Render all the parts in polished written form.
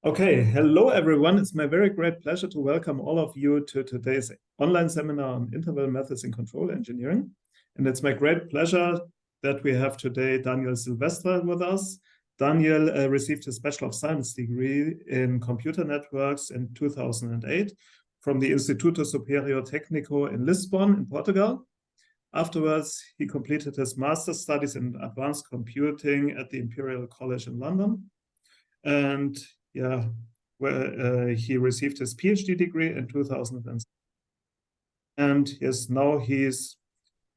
Okay, hello everyone. It's my very great pleasure to welcome all of you to today's online seminar on interval methods in control engineering. And it's my great pleasure that we have today Daniel Silvestre with us. Daniel received his Bachelor of Science degree in Computer Networks in 2008 from the Instituto Superior Técnico in Lisbon in Portugal. Afterwards, he completed his master's studies in advanced computing at the Imperial College in London. And where he received his PhD degree in 2007. And yes, now he's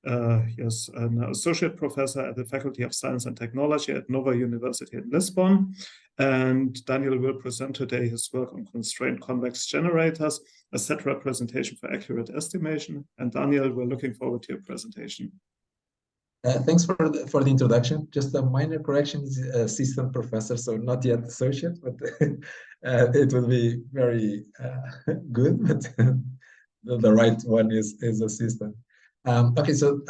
an associate professor at the Faculty of Science and Technology at Nova University in Lisbon. And Daniel will present today his work on constrained convex generators, a set representation for accurate estimation. And Daniel, we're looking forward to your presentation. Thanks for the introduction. Just a minor correction, is assistant professor, so not yet associate, but it will be very good, but the right one is assistant. Okay, so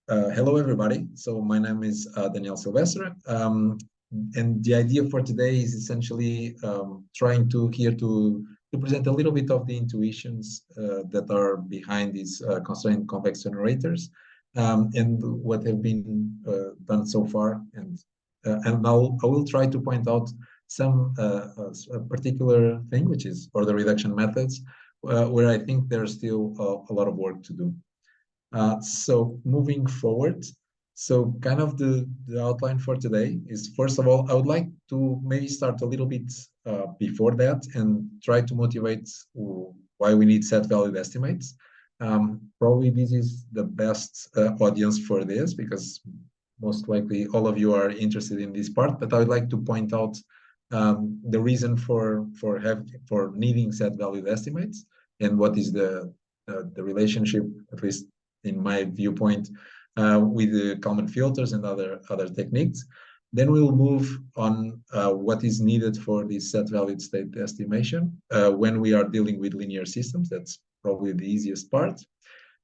hello everybody. So my name is Daniel Silvestre, and the idea for today is essentially trying to present a little bit of the intuitions that are behind these constrained convex generators. And what have been done so far, and I will try to point out some a particular thing, which is order reduction methods, where I think there's still a lot of work to do. So moving forward, so kind of the outline for today is, first of all, I would like to maybe start a little bit before that and try to motivate why we need set valued estimates. Probably this is the best audience for this, because most likely all of you are interested in this part, but I would like to point out the reason for needing set valued estimates and what is the relationship, at least in my viewpoint, with the Kalman filters and other techniques. Then we'll move on what is needed for this set valued state estimation when we are dealing with linear systems. That's probably the easiest part.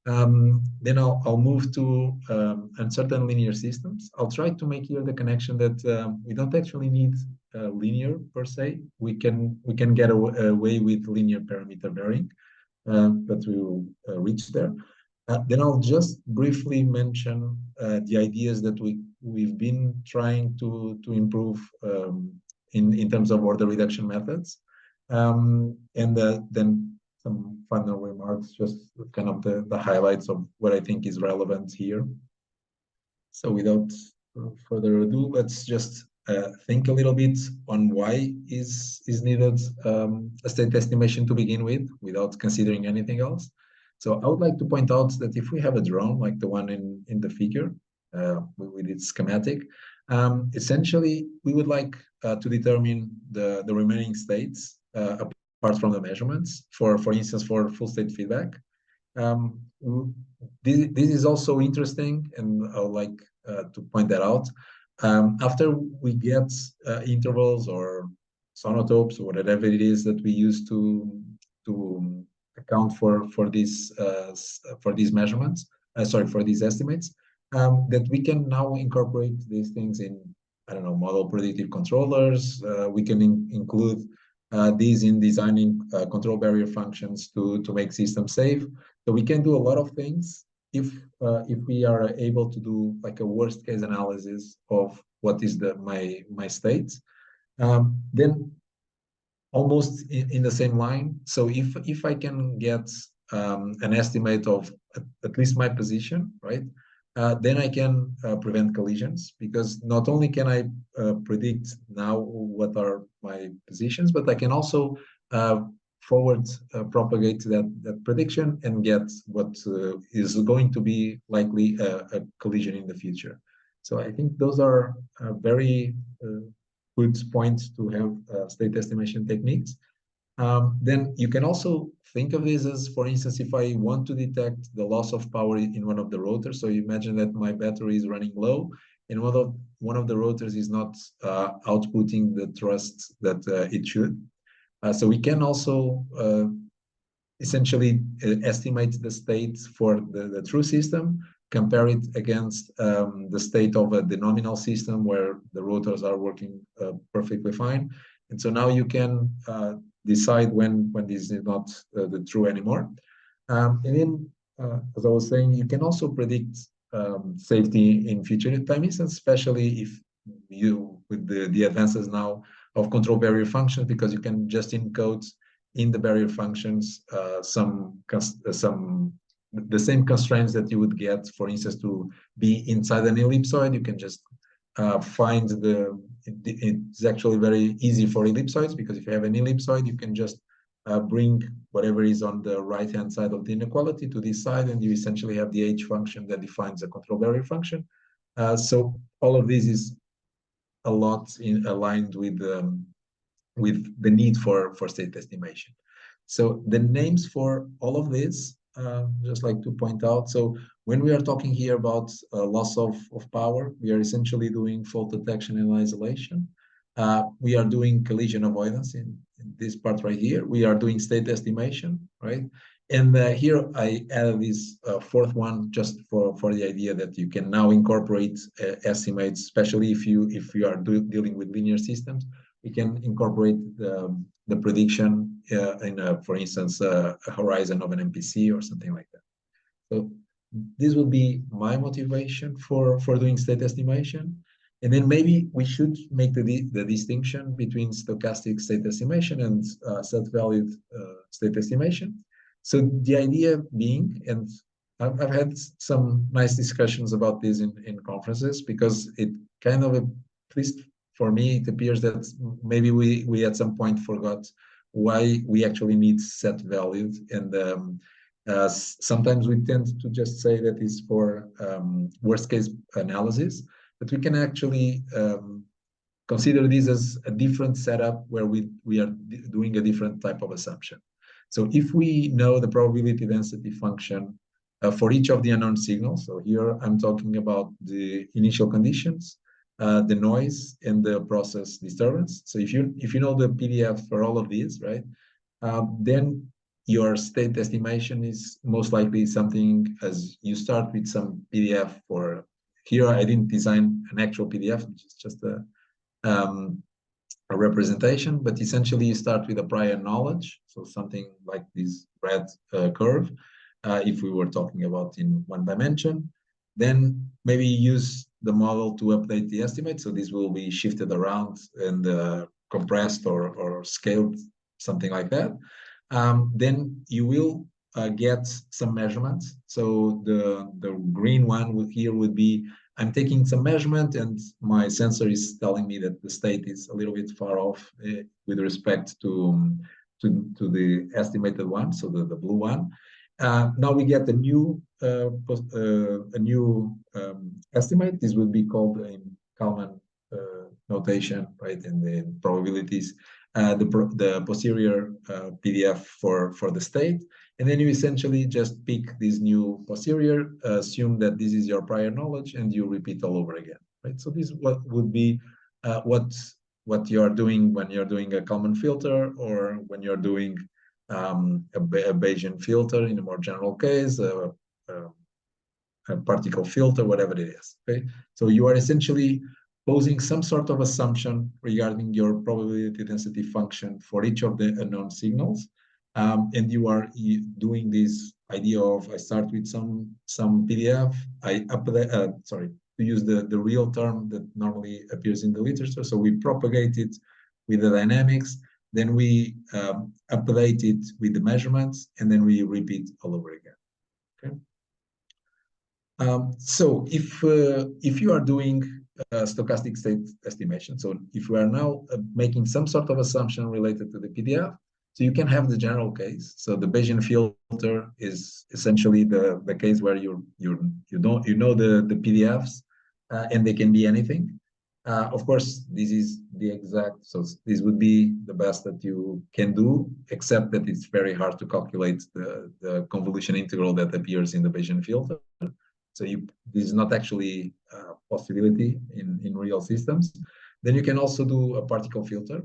Then I'll move to uncertain linear systems. I'll try to make here the connection that we don't actually need linear per se. We can get away with linear parameter varying, but we will reach there. Then I'll just briefly mention the ideas that we've been trying to improve in terms of order reduction methods, and then some final remarks, just kind of the highlights of what I think is relevant here. So without further ado, let's just think a little bit on why is needed a state estimation to begin with, without considering anything else. So I would like to point out that if we have a drone like the one in the figure with its schematic, essentially we would like to determine the remaining states apart from the measurements, for instance, for full state feedback. This is also interesting, and I would like to point that out. After we get intervals or sonotopes or whatever it is that we use to account for these measurements, for these estimates, that we can now incorporate these things in, I don't know, model predictive controllers. We can include these in designing control barrier functions to make systems safe. So we can do a lot of things if we are able to do like a worst case analysis of what is my state. Then almost in the same line. So if I can get an estimate of at least my position, right? Then I can prevent collisions, because not only can I predict now what are my positions, but I can also forward propagate that prediction and get what is going to be likely a collision in the future. So I think those are very good points to have state estimation techniques. Then you can also think of this as, for instance, if I want to detect the loss of power in one of the rotors. So you imagine that my battery is running low, and one of the rotors is not outputting the thrust that it should. So we can also essentially estimate the state for the true system, compare it against the state of the nominal system where the rotors are working perfectly fine, And so now you can decide when this is not the true anymore. And then, as I was saying, you can also predict safety in future time instance, especially if you, with the advances now of control barrier functions, because you can just encode in the barrier functions the same constraints that you would get, for instance, to be inside an ellipsoid. You can just find it's actually very easy for ellipsoids, because if you have an ellipsoid, you can just bring whatever is on the right-hand side of the inequality to this side, and you essentially have the H function that defines a control barrier function. So all of this is a lot aligned with the need for state estimation. So the names for all of this, just like to point out. So when we are talking here about loss of power, we are essentially doing fault detection and isolation. We are doing collision avoidance in this part right here. We are doing state estimation, right? And here I added this fourth one just for the idea that you can now incorporate estimates, especially if you are dealing with linear systems. We can incorporate the prediction in, for instance, a horizon of an MPC or something like that. So this would be my motivation for doing state estimation. And then maybe we should make the distinction between stochastic state estimation and set-valued state estimation. So the idea being, and I've had some nice discussions about this in conferences, because it kind of, at least for me, it appears that maybe we at some point forgot why we actually need set valued. And sometimes we tend to just say that it's for worst case analysis, but we can actually consider this as a different setup where we are doing a different type of assumption. So if we know the probability density function for each of the unknown signals, so here I'm talking about the initial conditions, the noise, and the process disturbance. So if you know the PDF for all of these, right, then your state estimation is most likely something as you start with some PDF for, here I didn't design an actual PDF, which is just a representation, but essentially you start with a prior knowledge, so something like this red curve, if we were talking about in one dimension. Then maybe use the model to update the estimate, so this will be shifted around and compressed or scaled, something like that. Then you will get some measurements. So the green one here would be, I'm taking some measurement and my sensor is telling me that the state is a little bit far off with respect to the estimated one, so the blue one. Now we get a new estimate. This would be called in Kalman notation, right? In the probabilities, the posterior PDF for the state. And then you essentially just pick this new posterior, assume that this is your prior knowledge, and you repeat all over again, right? So this would be what you are doing when you're doing a Kalman filter, or when you're doing a Bayesian filter in a more general case, a particle filter, whatever it is, okay? So you are essentially posing some sort of assumption regarding your probability density function for each of the unknown signals. And you are doing this idea of, I start with some PDF, I update, sorry, to use the real term that normally appears in the literature. So we propagate it with the dynamics, then we update it with the measurements, and then we repeat all over again, okay? So if you are doing stochastic state estimation, so if we are now making some sort of assumption related to the PDF, so you can have the general case. So the Bayesian filter is essentially the case where you know the PDFs, and they can be anything. Of course, this is the exact, so this would be the best that you can do, except that it's very hard to calculate the convolution integral that appears in the Bayesian filter. So this is not actually a possibility in real systems. Then you can also do a particle filter.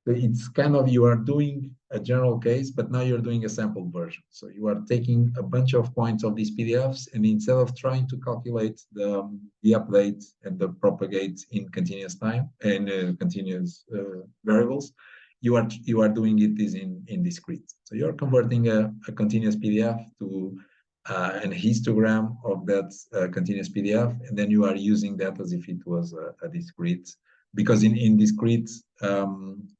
So it's kind of, you are doing a general case, but now you're doing a sampled version. So you are taking a bunch of points of these PDFs, and instead of trying to calculate the update and the propagate in continuous time and continuous variables, you are doing it is in discrete. So you're converting a continuous PDF to an histogram of that continuous PDF, and then you are using that as if it was a discrete, because in discrete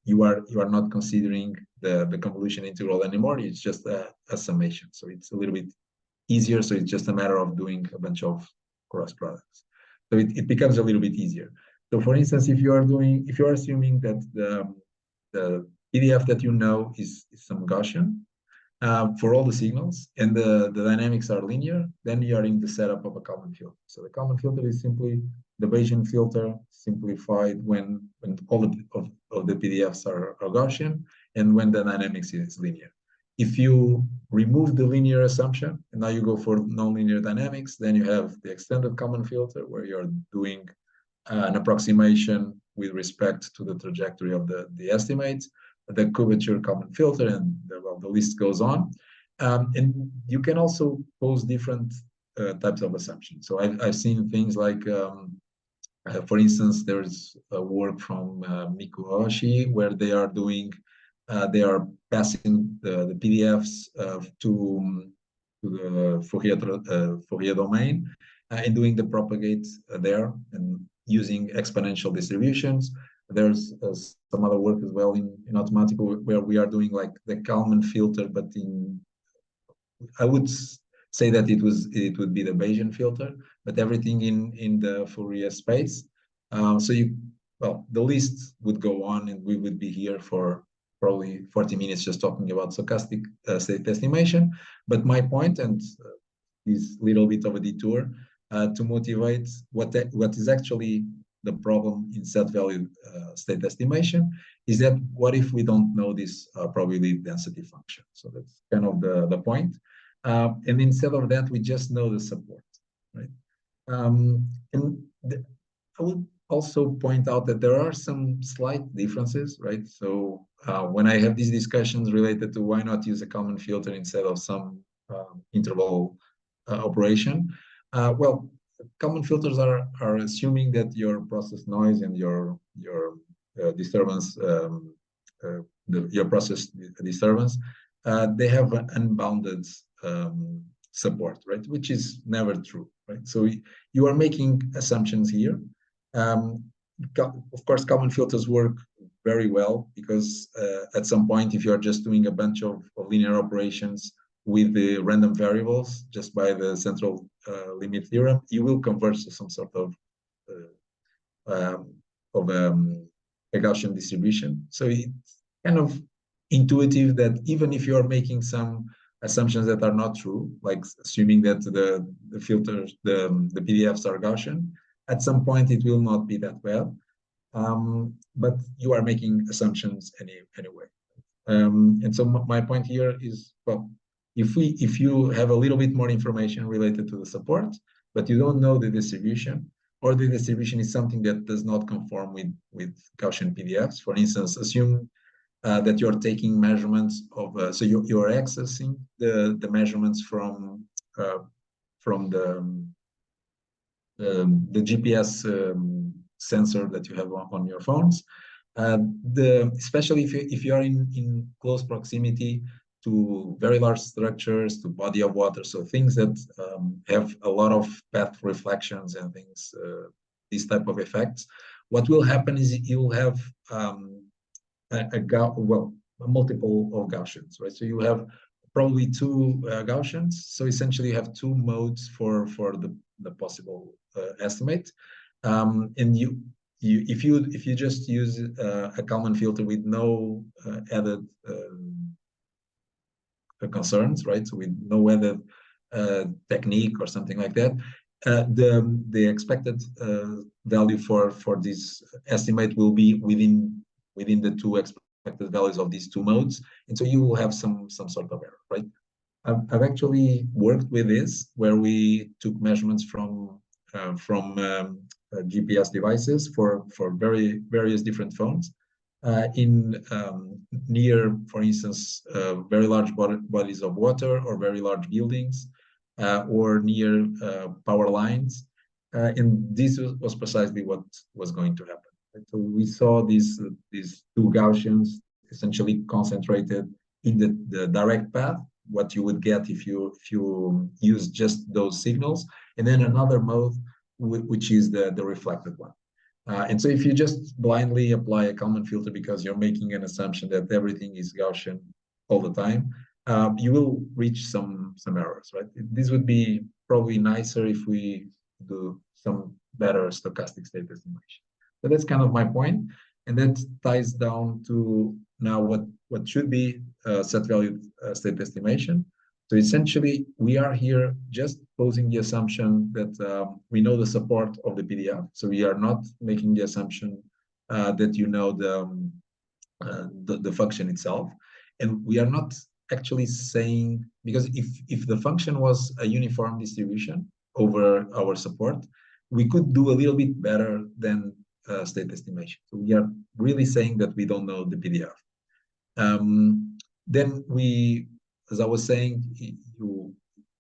you are not considering the convolution integral anymore. It's just a summation, so it's a little bit easier. So it's just a matter of doing a bunch of cross products, so it becomes a little bit easier. So for instance, if you are assuming that the PDF that you know is some Gaussian for all the signals, and the dynamics are linear, then you are in the setup of a Kalman filter. So the Kalman filter is simply the Bayesian filter simplified when all of the PDFs are Gaussian and when the dynamics is linear. If you remove the linear assumption and now you go for nonlinear dynamics, then you have the extended Kalman filter, where you're doing an approximation with respect to the trajectory of the estimates, the curvature Kalman filter, and the list goes on. And you can also pose different types of assumptions. So I've seen things like, for instance, there's a work from Mikuhoshi where they are passing the PDFs to the Fourier domain and doing the propagate there and using exponential distributions. There's some other work as well in Automatico where we are doing like the Kalman filter, but I would say that it would be the Bayesian filter, but everything in the Fourier space. So the list would go on, and we would be here for probably 40 minutes just talking about stochastic state estimation. But my point, and this little bit of a detour to motivate what is actually the problem in set value state estimation, is that what if we don't know this probability density function? So that's kind of the point. And instead of that, we just know the support, right? I would also point out that there are some slight differences, right? So when I have these discussions related to why not use a Kalman filter instead of some interval operation, well, Kalman filters are assuming that your process noise and your disturbance, your process disturbance, they have an unbounded support, right? Which is never true, right? So you are making assumptions here. Of course, Kalman filters work very well because at some point, if you are just doing a bunch of linear operations with the random variables just by the central limit theorem, you will converge to some sort of a Gaussian distribution. So it's kind of intuitive that even if you are making some assumptions that are not true, like assuming that the filters, the PDFs are Gaussian, at some point it will not be that bad. But you are making assumptions anyway. And so my point here is, well, if you have a little bit more information related to the support, but you don't know the distribution, or the distribution is something that does not conform with Gaussian PDFs. For instance, assume that you're taking measurements of, so you're accessing the measurements from the GPS sensor that you have on your phones. Especially if you are in close proximity to very large structures, to body of water, so things that have a lot of path reflections and things, these type of effects. What will happen is you will have a multiple of Gaussians, right? So you have probably two Gaussians. So essentially, you have two modes for the possible estimate, and if you just use a Kalman filter with no added concerns, right? So with no added technique or something like that, the expected value for this estimate will be within the two expected values of these two modes, and so you will have some sort of error, right? I've actually worked with this, where we took measurements from GPS devices for various different phones, near, for instance, very large bodies of water or very large buildings, or near power lines. And this was precisely what was going to happen. And so we saw these two Gaussians essentially concentrated in the direct path, what you would get if you use just those signals, and then another mode, which is the reflected one. And so if you just blindly apply a Kalman filter because you're making an assumption that everything is Gaussian all the time, you will reach some errors, right? This would be probably nicer if we do some better stochastic state estimation. So that's kind of my point. And that ties down to now what should be set value state estimation. So essentially, we are here just posing the assumption that we know the support of the PDF. So we are not making the assumption that you know the function itself. And we are not actually saying, because if the function was a uniform distribution over our support, we could do a little bit better than state estimation. So we are really saying that we don't know the PDF. Then we, as I was saying,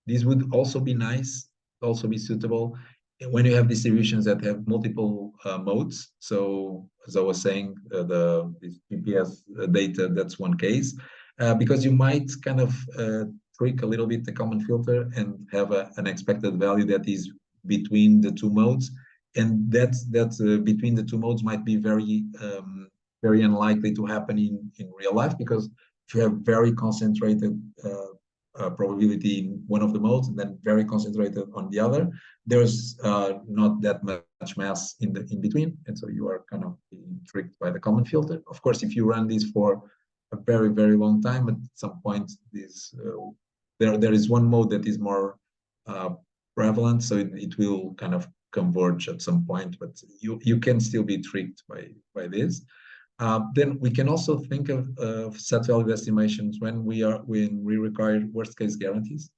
this would also be nice, also be suitable when you have distributions that have multiple modes. So as I was saying, this GPS data, that's one case, because you might kind of trick a little bit the Kalman filter and have an expected value that is between the two modes. And that between the two modes might be very unlikely to happen in real life, because if you have very concentrated probability in one of the modes and then very concentrated on the other, there's not that much mass in between, and so you are kind of being tricked by the Kalman filter. Of course, if you run this for a very, very long time, at some point this there is one mode that is more prevalent, so it will kind of converge at some point, but you can still be tricked by this. Then we can also think of set value estimations when we require worst case guarantees.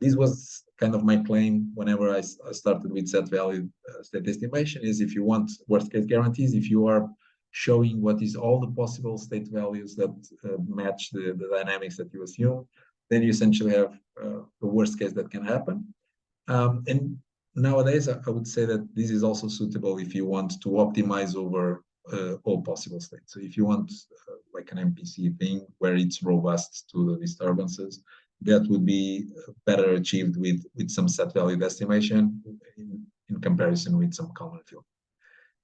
This was kind of my claim whenever I started with set value state estimation, is if you want worst case guarantees, if you are showing what is all the possible state values that match the dynamics that you assume, then you essentially have the worst case that can happen. And nowadays, I would say that this is also suitable if you want to optimize over all possible states. So if you want like an MPC thing where it's robust to the disturbances, that would be better achieved with some set value estimation in comparison with some Kalman filter.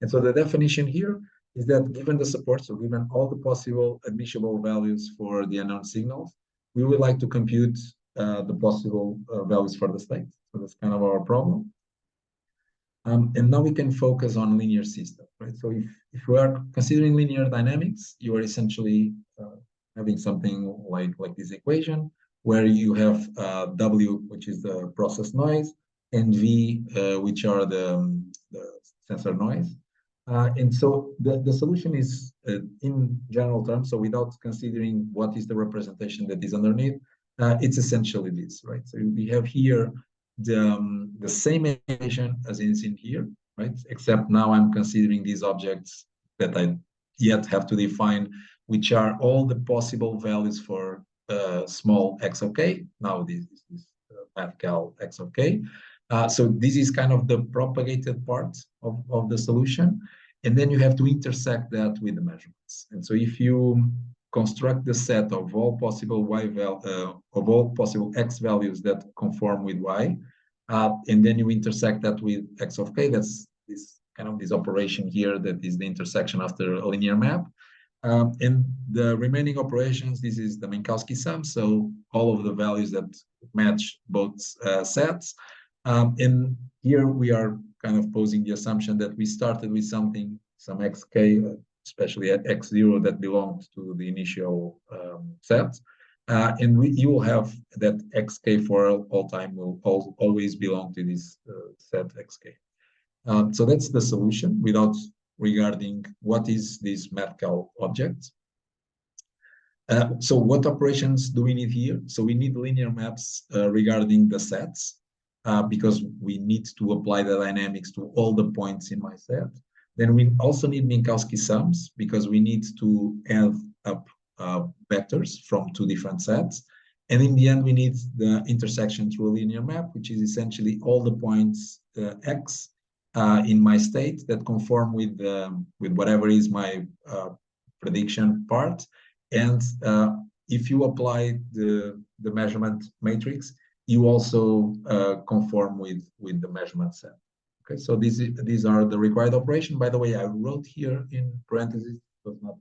And so the definition here is that given the support, so given all the possible admissible values for the unknown signals, we would like to compute the possible values for the state. So that's kind of our problem. And now we can focus on linear systems, right? So if we are considering linear dynamics, you are essentially having something like this equation, where you have W, which is the process noise, and V, which are the sensor noise. And so the solution is, in general terms, so without considering what is the representation that is underneath, it's essentially this, right? So we have here the same equation as is in here, right? Except now I'm considering these objects that I yet have to define, which are all the possible values for small x of k. Now this is mathcal x of k. So this is kind of the propagated part of the solution. And then you have to intersect that with the measurements. And so if you construct the set of all possible of all possible x values that conform with y, and then you intersect that with x of k, that's this operation here that is the intersection after a linear map. And the remaining operations, this is the Minkowski sum, so all of the values that match both sets. And here we are kind of posing the assumption that we started with something, some xk, especially at x0, that belonged to the initial set. And you will have that xk for all time will always belong to this set xk. So that's the solution without regarding what is this mathcal object. So what operations do we need here? So we need linear maps regarding the sets, because we need to apply the dynamics to all the points in my set. Then we also need Minkowski sums because we need to add up vectors from two different sets. And in the end, we need the intersection through a linear map, which is essentially all the points x in my state that conform with whatever is my prediction part. And if you apply the measurement matrix, you also conform with the measurement set. Okay, so these are the required operation. By the way, I wrote here in parentheses, it was not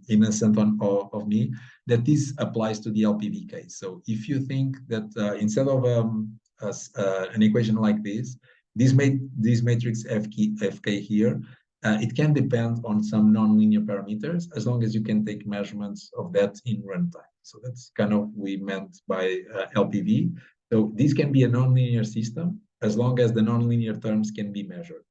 innocent of me, that this applies to the LPV case. So if you think that instead of an equation like this matrix FK here, it can depend on some nonlinear parameters as long as you can take measurements of that in runtime. So that's kind of what we meant by LPV. So this can be a nonlinear system as long as the nonlinear terms can be measured.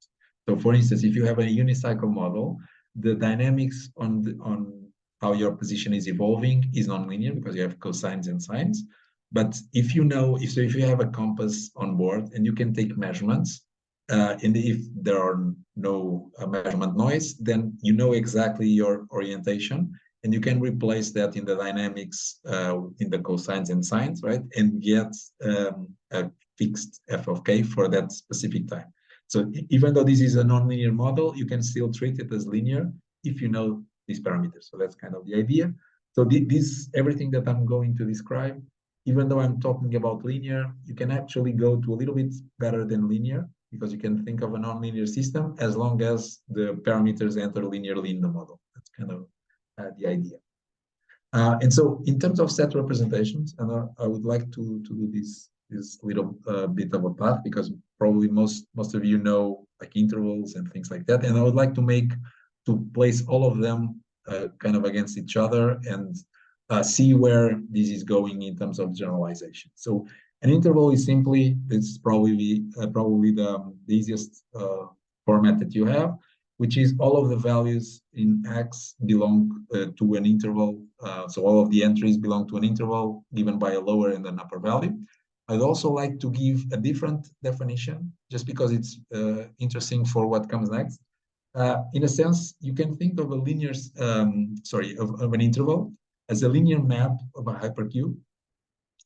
So for instance, if you have a unicycle model, the dynamics on how your position is evolving is nonlinear because you have cosines and sines. But if you have a compass on board and you can take measurements, and if there are no measurement noise, then you know exactly your orientation, and you can replace that in the dynamics in the cosines and sines, right? And get a fixed f of k for that specific time. So even though this is a nonlinear model, you can still treat it as linear if you know these parameters. So that's kind of the idea. So everything that I'm going to describe, even though I'm talking about linear, you can actually go to a little bit better than linear because you can think of a nonlinear system as long as the parameters enter linearly in the model. That's kind of the idea. And so in terms of set representations, and I would like to do this little bit of a path because probably most of you know like intervals and things like that. And I would like to place all of them kind of against each other and see where this is going in terms of generalization. So an interval is simply, it's probably the easiest format that you have, which is all of the values in X belong to an interval. So all of the entries belong to an interval given by a lower and an upper value. I'd also like to give a different definition just because it's interesting for what comes next. In a sense, you can think of a linear, of an interval as a linear map of a hypercube.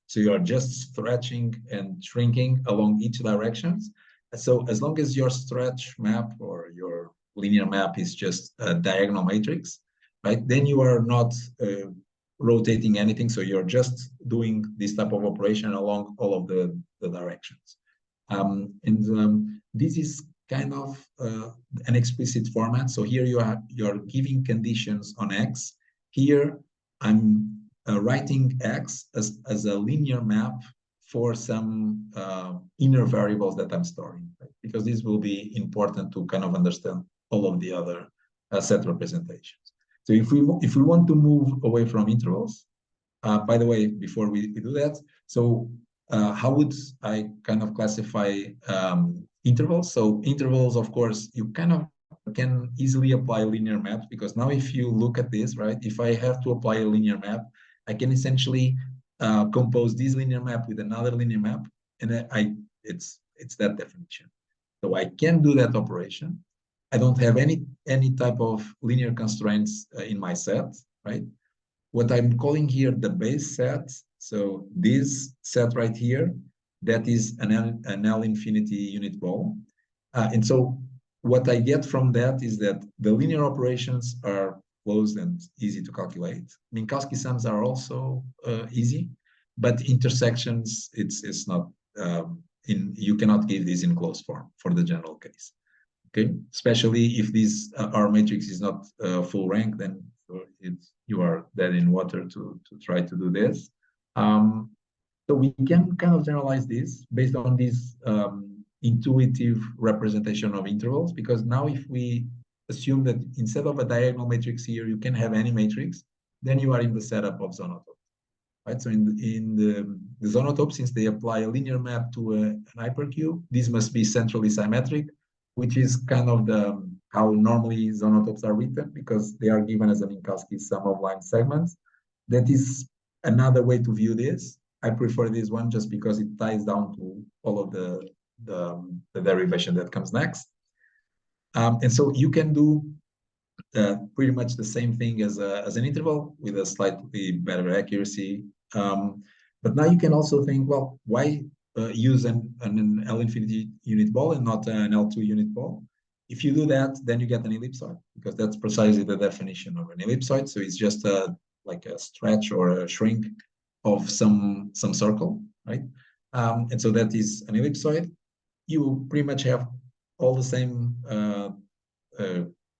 So you are just stretching and shrinking along each directions. So as long as your stretch map or your linear map is just a diagonal matrix, right? Then you are not rotating anything. So you're just doing this type of operation along all of the directions. This is kind of an explicit format. So here you're giving conditions on X. Here I'm writing X as a linear map for some inner variables that I'm storing, right? Because this will be important to kind of understand all of the other set representations. So if we want to move away from intervals, by the way, before we do that, so how would I kind of classify intervals? So intervals, of course, you kind of can easily apply linear maps because now if you look at this, right, if I have to apply a linear map, I can essentially compose this linear map with another linear map, and it's that definition. So I can do that operation. I don't have any type of linear constraints in my set, right? What I'm calling here the base set. So this set right here, that is an L infinity unit ball. And so what I get from that is that the linear operations are closed and easy to calculate. Minkowski sums are also easy, but intersections, it's not, you cannot give this in closed form for the general case. Okay, especially if this R matrix is not full rank, then you are dead in water to try to do this. So we can kind of generalize this based on this intuitive representation of intervals, because now if we assume that instead of a diagonal matrix here, you can have any matrix, then you are in the setup of zonotopes, right? So in the zonotope, since they apply a linear map to an hypercube, this must be centrally symmetric, which is kind of how normally zonotopes are written because they are given as a Minkowski sum of line segments. That is another way to view this. I prefer this one just because it ties down to all of the the derivation that comes next. And so you can do pretty much the same thing as an interval with a slightly better accuracy. But now you can also think, well, why use an L infinity unit ball and not an L2 unit ball? If you do that, then you get an ellipsoid, because that's precisely the definition of an ellipsoid. So it's just like a stretch or a shrink of some circle, right? And so that is an ellipsoid. You pretty much have all the same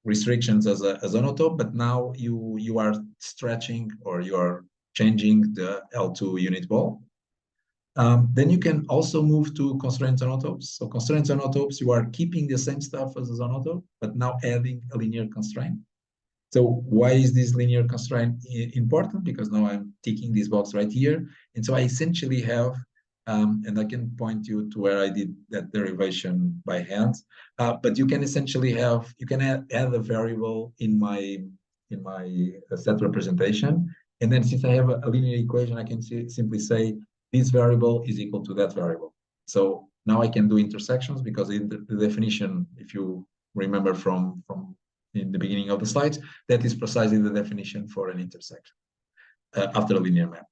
restrictions as a zonotope, but now you are stretching, or you are changing the L2 unit ball. Then you can also move to constraint zonotopes. So constraint zonotopes, you are keeping the same stuff as a zonotope, but now adding a linear constraint. So why is this linear constraint important? Because now I'm ticking this box right here. And so I essentially have, and I can point you to where I did that derivation by hand, but you can essentially have, you can add a variable in my set representation. And then since I have a linear equation, I can simply say this variable is equal to that variable. So now I can do intersections, because in the definition, if you remember from in the beginning of the slides, that is precisely the definition for an intersection after a linear map.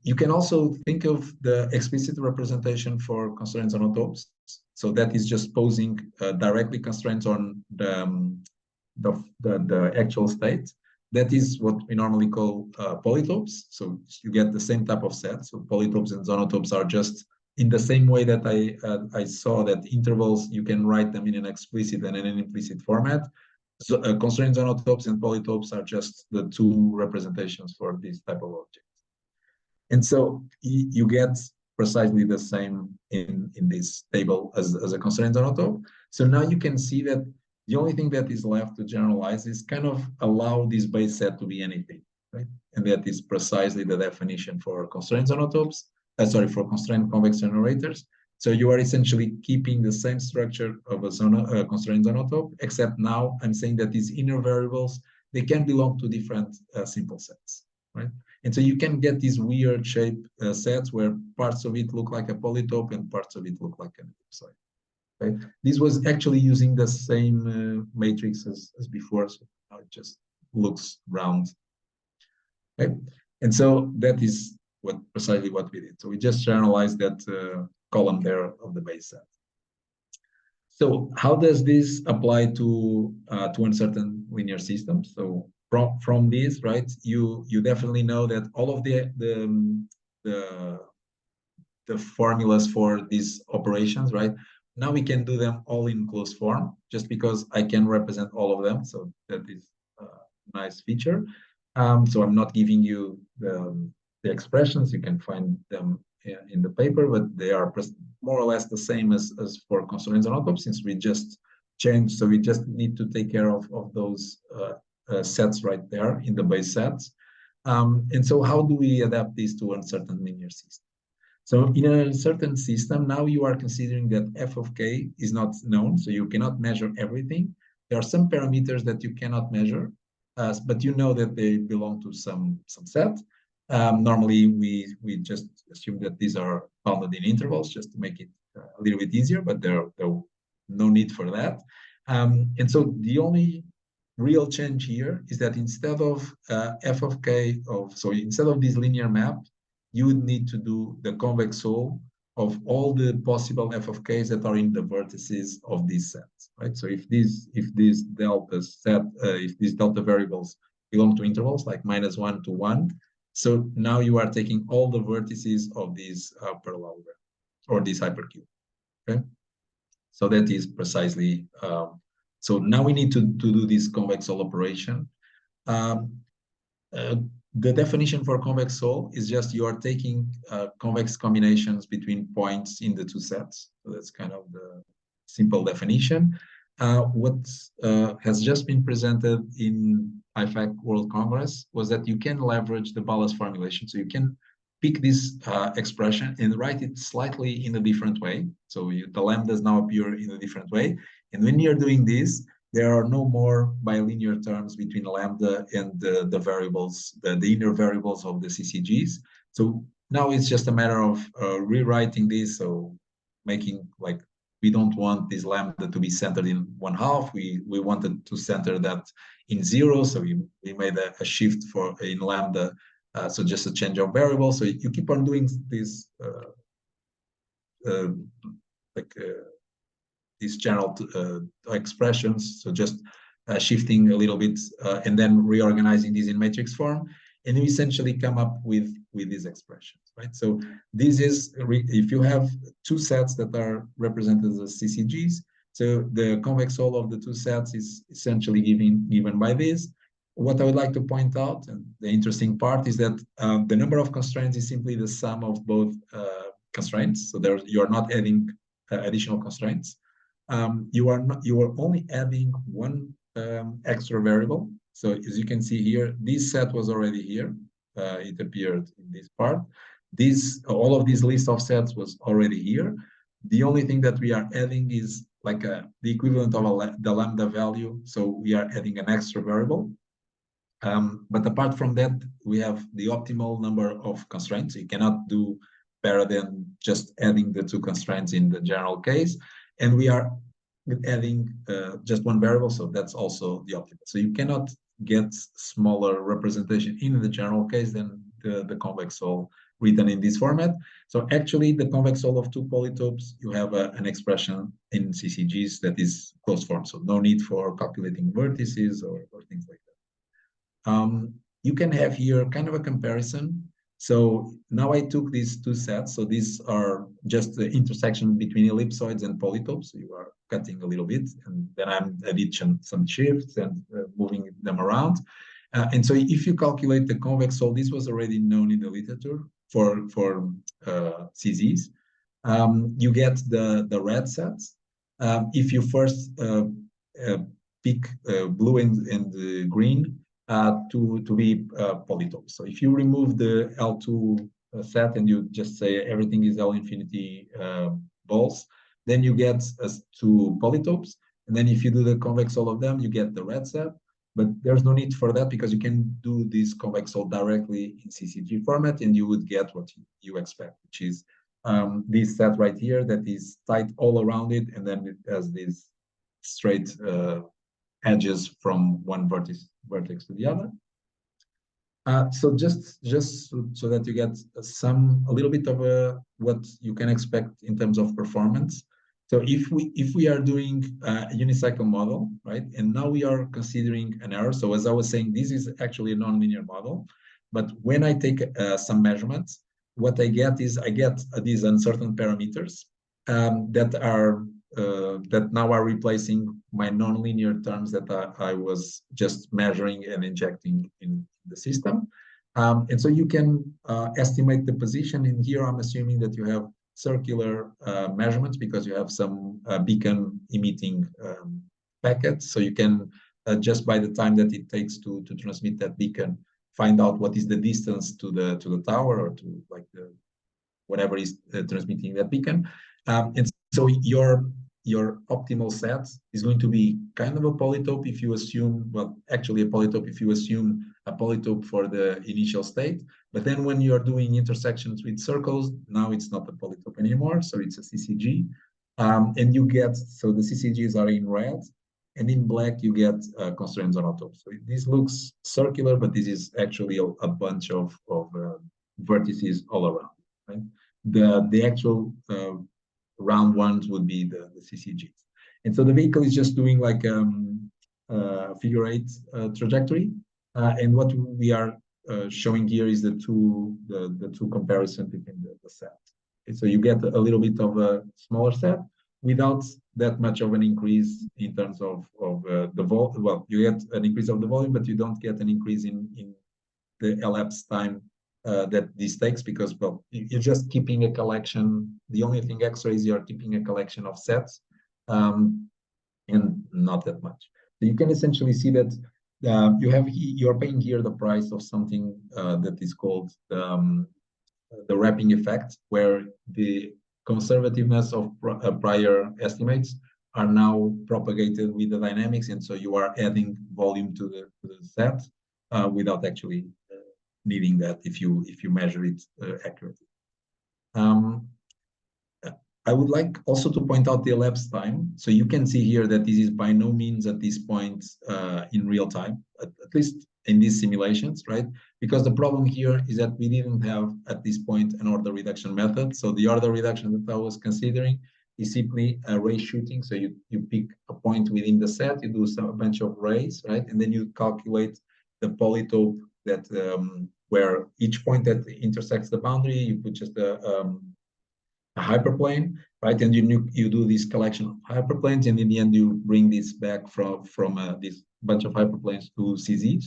You can also think of the explicit representation for constraint zonotopes. So that is just posing directly constraints on the actual state. That is what we normally call polytopes. So you get the same type of set. So polytopes and zonotopes are just in the same way that I saw that intervals, you can write them in an explicit and an implicit format. So, constraint zonotopes and polytopes are just the two representations for this type of object. And so you get precisely the same in this table as a constraint zonotope. So now you can see that the only thing that is left to generalize is kind of allow this base set to be anything, right? And that is precisely the definition for constraint zonotopes. For constraint convex generators. So you are essentially keeping the same structure of a constraint zonotope, except now I'm saying that these inner variables, they can belong to different simple sets, right? And so you can get these weird shape sets where parts of it look like a polytope and parts of it look like an ellipsoid. Right? This was actually using the same matrix as before, so now it just looks round. Okay? And so that is precisely what we did. So we just generalized that column there of the base set. So how does this apply to uncertain linear systems? So from this, right, you definitely know that all of the formulas for these operations, right? Now we can do them all in closed form, just because I can represent all of them. So that is a nice feature. So I'm not giving you the expressions, you can find them in the paper, but they are more or less the same as for constraint zonotopes, since we just changed. So we just need to take care of those sets right there in the base sets. And so how do we adapt this to uncertain linear systems? So in a certain system, now you are considering that f of k is not known, so you cannot measure everything. There are some parameters that you cannot measure, but you know that they belong to some set. Normally, we just assume that these are bounded in intervals just to make it a little bit easier, but there no need for that. And so the only real change here is that instead of f of k instead of this linear map, you would need to do the convex hull of all the possible f of k's that are in the vertices of these sets, right? So if these delta variables belong to intervals like -1 to 1, so now you are taking all the vertices of these parallelogram or this hypercube, okay? So that is precisely, so now we need to do this convex hull operation. The definition for convex hull is just you are taking convex combinations between points in the two sets. So that's kind of the simple definition. What has just been presented in IFAC World Congress was that you can leverage the ballast formulation. So you can pick this expression and write it slightly in a different way. So the lambdas now appear in a different way. And when you're doing this, there are no more bilinear terms between lambda and the variables, the inner variables of the CCGs. So now it's just a matter of rewriting this. So making like, we don't want this lambda to be centered in 1/2. We wanted to center that in 0. So we made a shift for in lambda. So just a change of variable. So you keep on doing this like these general expressions. So just shifting a little bit and then reorganizing these in matrix form, and you essentially come up with these expressions, right? So this is if you have two sets that are represented as CCGs. So the convex hull of the two sets is essentially given by this. What I would like to point out, and the interesting part, is that the number of constraints is simply the sum of both constraints. So you are not adding additional constraints. You are only adding one extra variable. So as you can see here, this set was already here. It appeared in this part. All of this list of sets was already here. The only thing that we are adding is like the equivalent of the lambda value. So we are adding an extra variable. But apart from that, we have the optimal number of constraints. You cannot do better than just adding the two constraints in the general case. And we are adding just one variable, so that's also the optimal. So you cannot get smaller representation in the general case than the convex hull written in this format. So actually, the convex hull of two polytopes, you have an expression in CCGs that is closed form. So no need for calculating vertices or things like that. You can have here kind of a comparison. So now I took these two sets. So these are just the intersection between ellipsoids and polytopes. So you are cutting a little bit, and then I did some shifts and moving them around. And so if you calculate the convex hull, this was already known in the literature for CZs. You get the red sets. If you first pick blue and the green, to be polytopes. So if you remove the L2 set and you just say everything is L infinity balls, then you get two polytopes. And then if you do the convex hull of them, you get the red set. But there's no need for that because you can do this convex hull directly in CCG format and you would get what you expect, which is this set right here that is tight all around it, and then it has these straight edges from one vertex to the other. So just so that you get a little bit of what you can expect in terms of performance. So if we are doing a unicycle model, right, and now we are considering an error. So as I was saying, this is actually a nonlinear model, but when I take some measurements, what I get is these uncertain parameters that now are replacing my nonlinear terms that I was just measuring and injecting in the system. And so you can estimate the position. And here I'm assuming that you have circular measurements because you have some beacon emitting packets. So you can, just by the time that it takes to transmit that beacon, find out what is the distance to the tower or to like whatever is transmitting that beacon. And so your optimal set is going to be kind of a polytope if you assume, well, actually a polytope if you assume a polytope for the initial state. But then when you're doing intersections with circles, now it's not a polytope anymore. So it's a CCG. And you get, so the CCGs are in red, and in black you get constraints on top. So this looks circular, but this is actually a bunch of vertices all around, right? The actual round ones would be the CCGs. And so the vehicle is just doing like figure 8 trajectory. And what we are showing here is the two comparisons between the set. And so you get a little bit of a smaller set without that much of an increase in terms of the volume. Well, you get an increase of the volume, but you don't get an increase in the elapsed time that this takes, because, well, you're just keeping a collection. The only thing extra is you're keeping a collection of sets, and not that much. So you can essentially see that you're paying here the price of something that is called the wrapping effect, where the conservativeness of prior estimates are now propagated with the dynamics, and so you are adding volume to the set without actually needing that if you measure it accurately. I would like also to point out the elapsed time. So you can see here that this is by no means at this point in real time, at least in these simulations, right? Because the problem here is that we didn't have at this point an order reduction method. So the order reduction that I was considering is simply array shooting. So you pick a point within the set, you do a bunch of arrays, right? And then you calculate the polytope that where each point that intersects the boundary, you put just a hyperplane, right? And you do this collection of hyperplanes, and in the end you bring this back from this bunch of hyperplanes to CZs.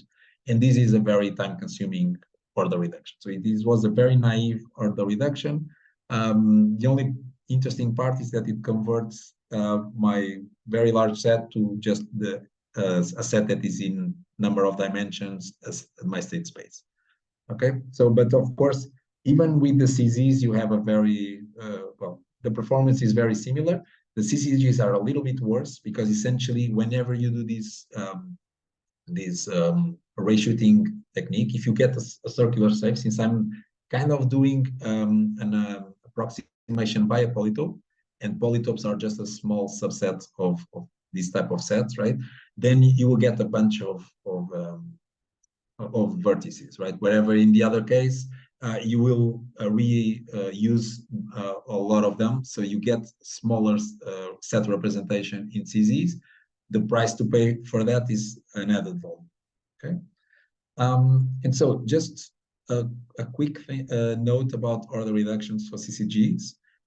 And this is a very time-consuming order reduction. So this was a very naive order reduction. The only interesting part is that it converts my very large set to just a set that is in number of dimensions as my state space. Okay, so but of course, even with the CZs, you have a very well, the performance is very similar. The CCGs are a little bit worse because essentially, whenever you do this array shooting technique, if you get a circular shape, since I'm kind of doing an approximation by a polytope, and polytopes are just a small subset of this type of sets, right? Then you will get a bunch of vertices, right? Wherever in the other case, you will reuse a lot of them. So you get smaller set representation in CZs. The price to pay for that is an added volume, okay? And so just a quick note about order reductions for CCGs,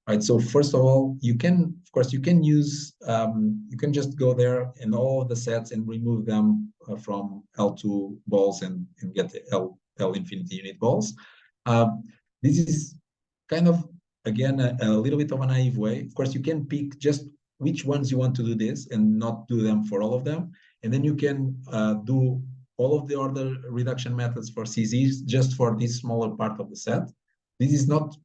right? So first of all, you can, of course, you can use, you can just go there in all of the sets and remove them from L2 balls and get the L infinity unit balls. This is kind of, again, a little bit of a naive way. Of course, you can pick just which ones you want to do this and not do them for all of them. And then you can do all of the order reduction methods for CZs just for this smaller part of the set. This is not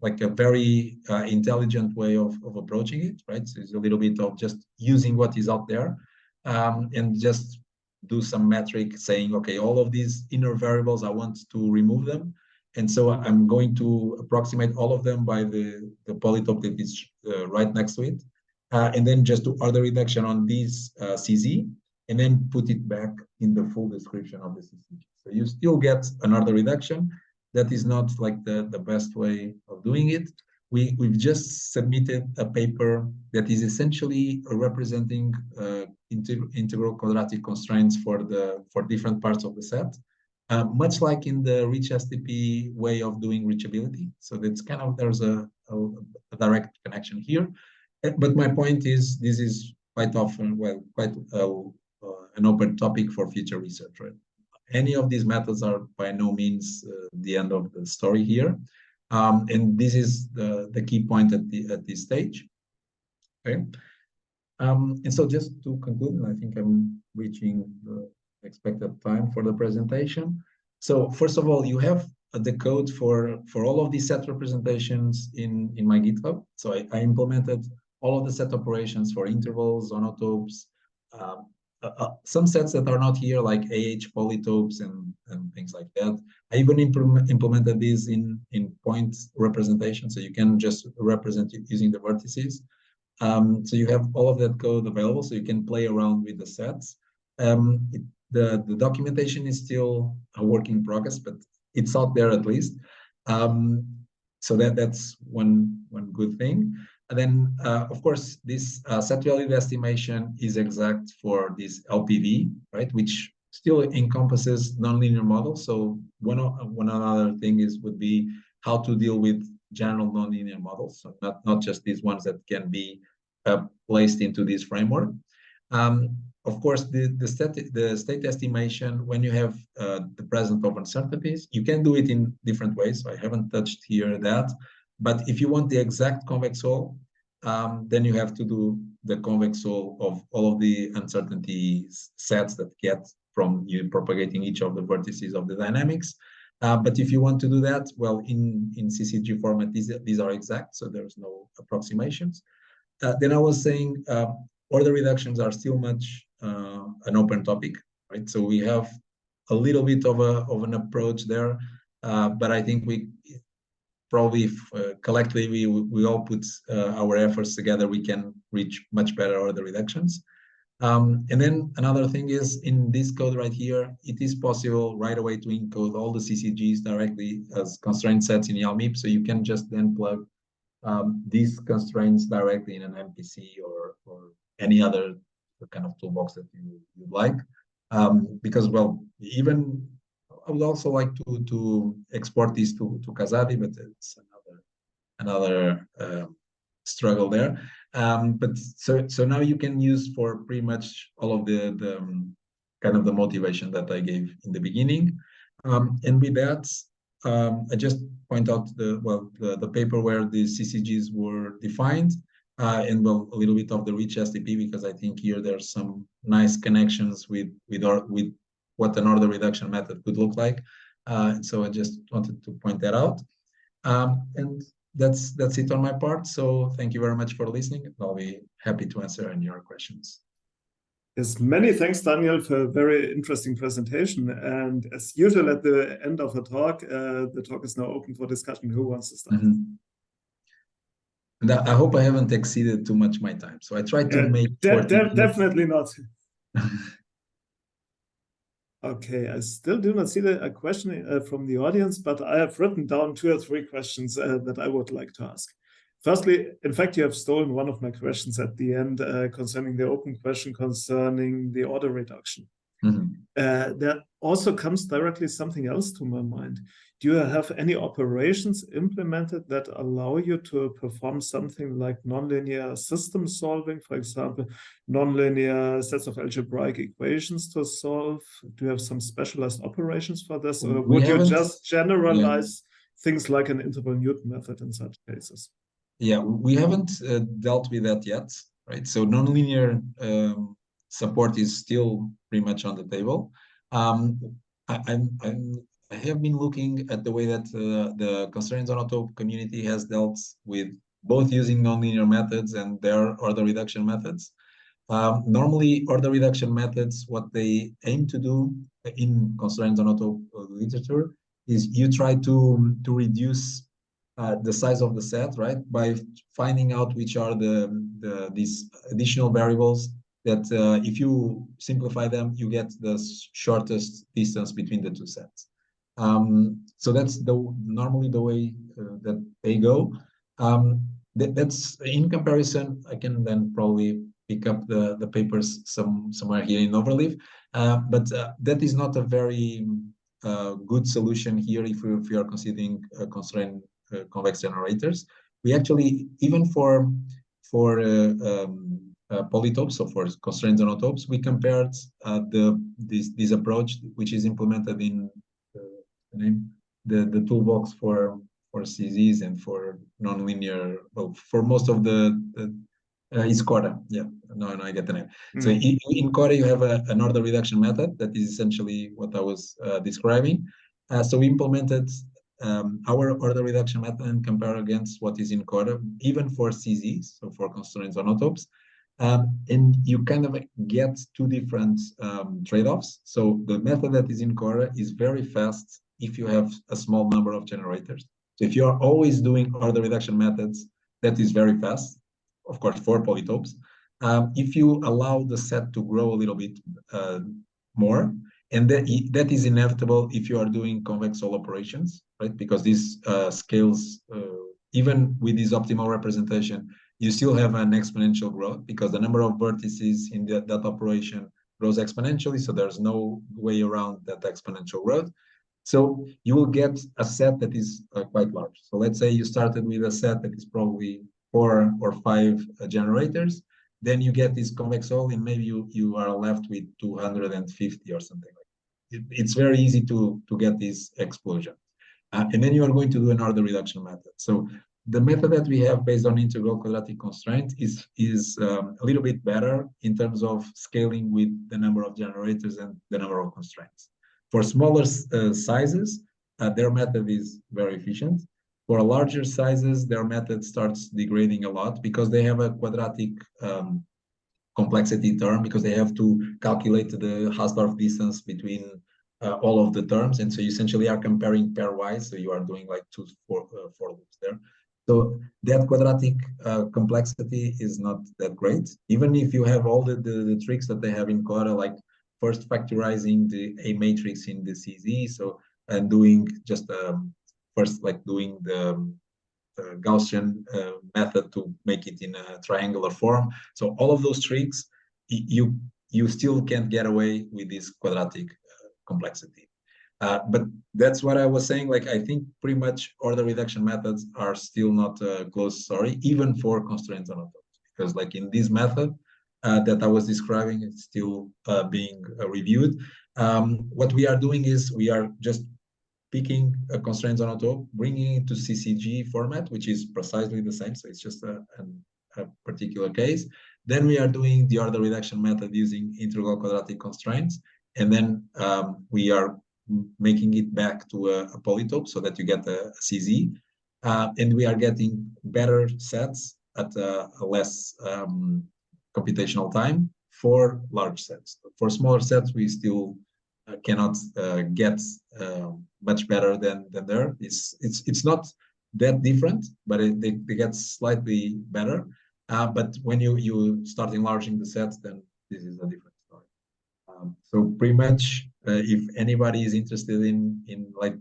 like a very intelligent way of approaching it, right? So it's a little bit of just using what is out there and just do some metric saying, okay, all of these inner variables, I want to remove them. And so I'm going to approximate all of them by the polytope that is right next to it. And then just do order reduction on this CZ, and then put it back in the full description of the CCG. So you still get an order reduction. That is not like the best way of doing it. We've just submitted a paper that is essentially representing integral quadratic constraints for different parts of the set, much like in the rich STP way of doing reachability. So that's kind of, there's a direct connection here. But my point is, this is quite often, well, quite an open topic for future research, right? Any of these methods are by no means the end of the story here. And this is the key point at this stage. Okay. And so just to conclude, and I think I'm reaching the expected time for the presentation. So first of all, you have the code for all of these set representations in my GitHub. So I implemented all of the set operations for intervals, zonotopes, some sets that are not here, like AH polytopes and things like that. I even implemented these in point representation, so you can just represent it using the vertices. So you have all of that code available, so you can play around with the sets. The documentation is still a work in progress, but it's out there at least. So that's one good thing. And then, of course, this set value estimation is exact for this LPV, right? Which still encompasses nonlinear models. So one other thing would be how to deal with general nonlinear models, so not just these ones that can be placed into this framework. Of course, the state estimation, when you have the presence of uncertainties, you can do it in different ways. So I haven't touched here that. But if you want the exact convex hull, then you have to do the convex hull of all of the uncertainty sets that get from you propagating each of the vertices of the dynamics. But if you want to do that, well, in CCG format, these are exact, so there's no approximations. Then I was saying order reductions are still much an open topic, right? So we have a little bit of an approach there, but I think probably if collectively we all put our efforts together, we can reach much better order reductions. And then another thing is in this code right here, it is possible right away to encode all the CCGs directly as constraint sets in YAML. So you can just then plug these constraints directly in an MPC or any other kind of toolbox that you like. Because, well, even I would also like to export these to Kazadi, but it's another struggle there. But so now you can use for pretty much all of the kind of the motivation that I gave in the beginning. And with that, I just point out the paper where the CCGs were defined, and well, a little bit of the rich STP, because I think here there's some nice connections with what an order reduction method could look like. So I just wanted to point that out. And that's it on my part. So thank you very much for listening. I'll be happy to answer any of your questions. Yes, many thanks, Daniel, for a very interesting presentation. And as usual, at the end of the talk is now open for discussion. Who wants to start? And I hope I haven't exceeded too much my time. So I tried to make definitely not. Okay, I still do not see a question from the audience, but I have written down 2 or 3 questions that I would like to ask. Firstly, in fact, you have stolen one of my questions at the end concerning the open question concerning the order reduction. There also comes directly something else to my mind. Do you have any operations implemented that allow you to perform something like nonlinear system solving, for example, nonlinear sets of algebraic equations to solve? Do you have some specialized operations for this? Or would you just generalize things like an interval Newton method in such cases? Yeah, we haven't dealt with that yet, right? So nonlinear support is still pretty much on the table. I have been looking at the way that the constraints on auto community has dealt with both using nonlinear methods and their order reduction methods. Normally, order reduction methods, what they aim to do in constraints on auto literature is you try to reduce the size of the set, right, by finding out which are these additional variables that if you simplify them, you get the shortest distance between the 2 sets. So that's normally the way that they go. That's in comparison. I can then probably pick up the papers somewhere here in Overleaf, but that is not a very good solution here if we are considering constraint convex generators. We actually, even for polytopes, so for constraints on topes, we compared this approach, which is implemented in the toolbox for CZs and for nonlinear, well, for most of the is Cora. Yeah, no, I get the name. So in Cora, you have an order reduction method that is essentially what I was describing. So we implemented our order reduction method and compare against what is in Cora, even for CZs, so for constraints on topes. And you kind of get 2 different trade-offs. So the method that is in Cora is very fast if you have a small number of generators. So if you are always doing order reduction methods, that is very fast, of course, for polytopes. If you allow the set to grow a little bit more, and that is inevitable if you are doing convex Sol operations, right? Because this scales, even with this optimal representation, you still have an exponential growth because the number of vertices in that operation grows exponentially. So there's no way around that exponential growth. So you will get a set that is quite large. So let's say you started with a set that is probably 4 or 5 generators. Then you get this convex Sol, and maybe you are left with 250 or something like that. It's very easy to get this explosion. And then you are going to do an order reduction method. So the method that we have based on integral quadratic constraint is a little bit better in terms of scaling with the number of generators and the number of constraints. For smaller sizes, their method is very efficient. For larger sizes, their method starts degrading a lot because they have a quadratic complexity term, because they have to calculate the Hausdorff distance between all of the terms, and so you essentially are comparing pairwise. So you are doing like two for loops there. So that quadratic complexity is not that great, even if you have all the tricks that they have in Cora, like first factorizing the A matrix in the CZ, so and doing just first like doing the Gaussian method to make it in a triangular form. So all of those tricks, you still can't get away with this quadratic complexity. But that's what I was saying. Like, I think pretty much order reduction methods are still not a close story, even for constraints on autonomous. Because like in this method that I was describing, it's still being reviewed. What we are doing is we are just picking constraints on auto, bringing it to CCG format, which is precisely the same. So it's just a particular case. Then we are doing the order reduction method using integral quadratic constraints. And then we are making it back to a polytope so that you get a CZ. And we are getting better sets at a less computational time for large sets. For smaller sets, we still cannot get much better than there. It's not that different, but they get slightly better. But when you start enlarging the sets, then this is a different story. So pretty much, if anybody is interested in like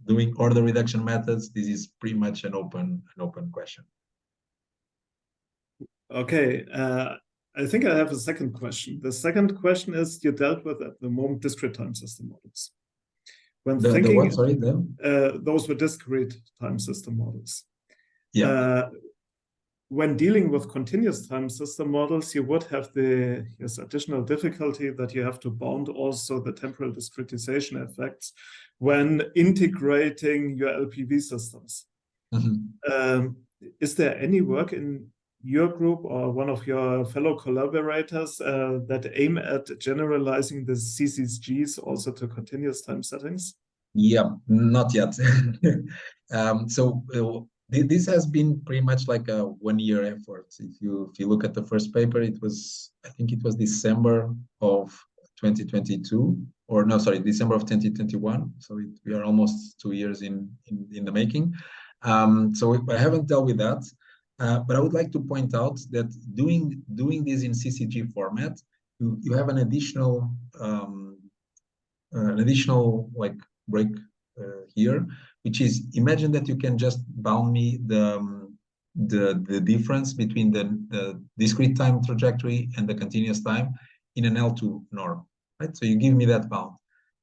doing order reduction methods, this is pretty much an open question. Okay. I think I have a second question. The second question is, you dealt with at the moment discrete time system models. When thinking, what? Sorry, those were discrete time system models. Yeah. When dealing with continuous time system models, you would have this additional difficulty that you have to bound also the temporal discretization effects when integrating your LPV systems. Mm-hmm. Is there any work in your group or one of your fellow collaborators that aim at generalizing the CCGs also to continuous time settings? Yeah, not yet. So this has been pretty much like a 1-year effort. If you look at the first paper, I think it was December of 2022, or no, sorry, December of 2021. So we are almost 2 years in the making. So I haven't dealt with that. But I would like to point out that doing this in CCG format, you have an additional like break here, which is, imagine that you can just bound me the difference between the discrete time trajectory and the continuous time in an L2 norm, right? So you give me that bound.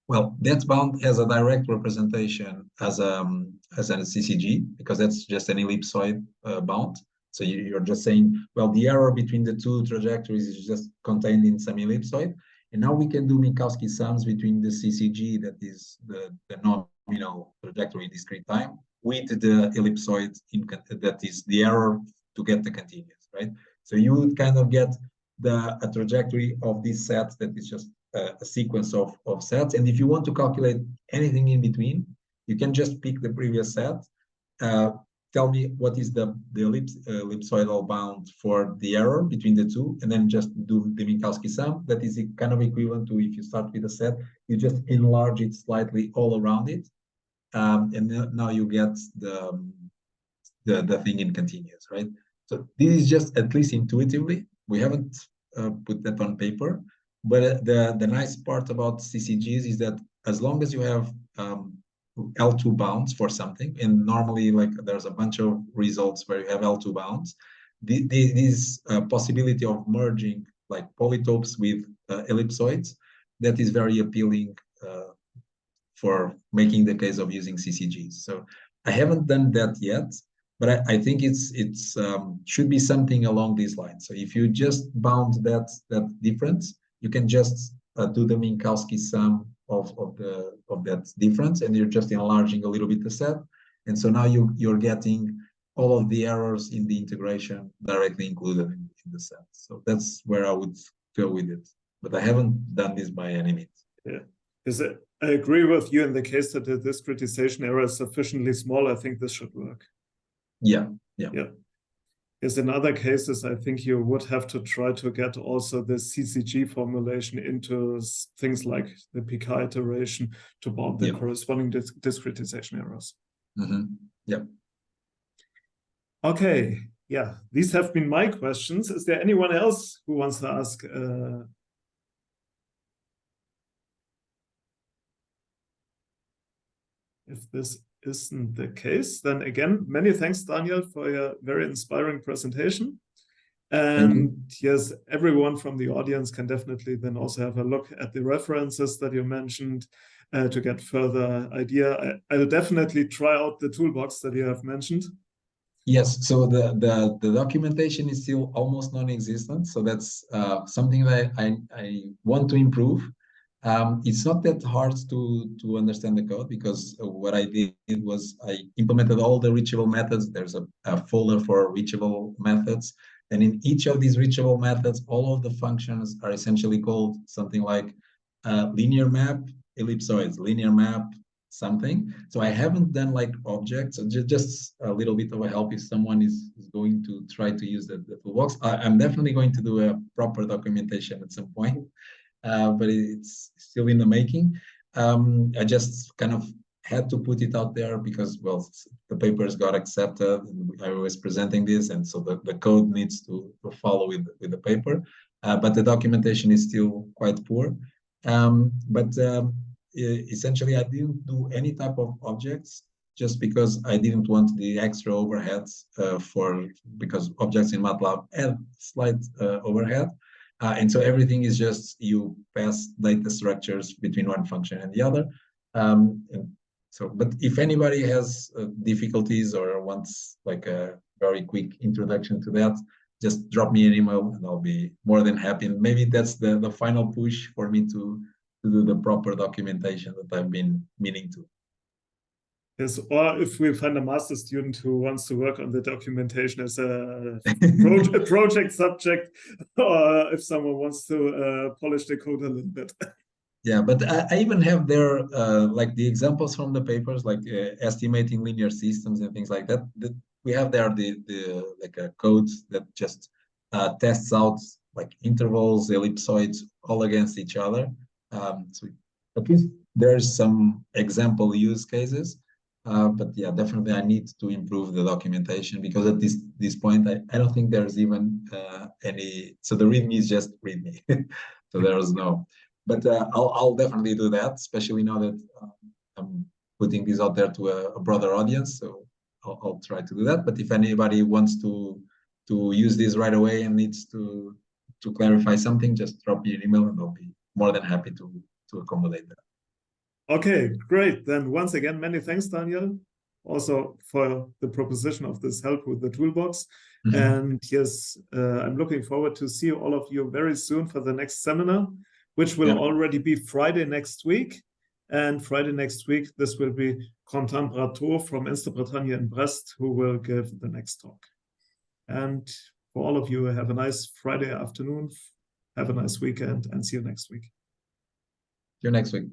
Well, that bound has a direct representation as a CCG, because that's just an ellipsoid bound. So you're just saying, well, the error between the two trajectories is just contained in some ellipsoid. And now we can do Minkowski sums between the CCG, that is the nominal trajectory discrete time, with the ellipsoid that is the error to get the continuous, right? So you would kind of get a trajectory of this set that is just a sequence of sets. And if you want to calculate anything in between, you can just pick the previous set, tell me what is the ellipsoidal bound for the error between the two, and then just do the Minkowski sum. That is kind of equivalent to if you start with a set, you just enlarge it slightly all around it, and now you get the thing in continuous, right? So this is just, at least intuitively, we haven't put that on paper, but the nice part about CCGs is that as long as you have L2 bounds for something, and normally like there's a bunch of results where you have L2 bounds, this possibility of merging like polytopes with ellipsoids, that is very appealing for making the case of using CCGs. So I haven't done that yet, but I think it's should be something along these lines. So if you just bound that difference, you can just do the Minkowski sum of that difference, and you're just enlarging a little bit the set, and so now you're getting all of the errors in the integration directly included in the set. So that's where I would go with it, but I haven't done this by any means. Yeah, because I agree with you in the case that the discretization error is sufficiently small. I think this should work. Yeah. Is in other cases, I think you would have to try to get also the CCG formulation into things like the PK iteration to bound the corresponding discretization errors. Yeah. Okay. Yeah, these have been my questions. Is there anyone else who wants to ask? If this isn't the case, then again, many thanks, Daniel, for your very inspiring presentation. And yes, everyone from the audience can definitely then also have a look at the references that you mentioned to get further idea. I'll definitely try out the toolbox that you have mentioned. Yes, so the documentation is still almost non-existent. So that's something that I want to improve. It's not that hard to understand the code, because what I did was I implemented all the reachable methods. There's a folder for reachable methods. And in each of these reachable methods, all of the functions are essentially called something like linear map, ellipsoids, linear map, something. So I haven't done like objects, so just a little bit of a help if someone is going to try to use the toolbox. I'm definitely going to do a proper documentation at some point, but it's still in the making. I just kind of had to put it out there because, well, the papers got accepted and I was presenting this, and so the code needs to follow with the paper, but the documentation is still quite poor. Essentially, I didn't do any type of objects just because I didn't want the extra overheads because objects in MATLAB add slight overhead. And so everything is just you pass data structures between one function and the other. But if anybody has difficulties or wants like a very quick introduction to that, just drop me an email and I'll be more than happy. And maybe that's the final push for me to do the proper documentation that I've been meaning to. Yes, or if we find a master student who wants to work on the documentation as a project subject, or if someone wants to polish the code a little bit. Yeah, but I even have there like the examples from the papers, like estimating linear systems and things like that. We have there the like a code that just tests out like intervals, ellipsoids, all against each other. So at least there's some example use cases. But yeah, definitely I need to improve the documentation, because at this point I don't think there's even any. So the README is just README, so there's no. But I'll definitely do that, especially now that I'm putting this out there to a broader audience. So I'll try to do that. But if anybody wants to use this right away and needs to clarify something, just drop me an email and I'll be more than happy to accommodate that. Okay, great. Then once again, many thanks, Daniel, also for the proposition of this help with the toolbox. And yes, I'm looking forward to see all of you very soon for the next seminar, which will already be Friday next week. And Friday next week, this will be Quentin Brateau from Insta Bretagne in Brest, who will give the next talk. And for all of you, have a nice Friday afternoon. Have a nice weekend and see you next week. See you next week.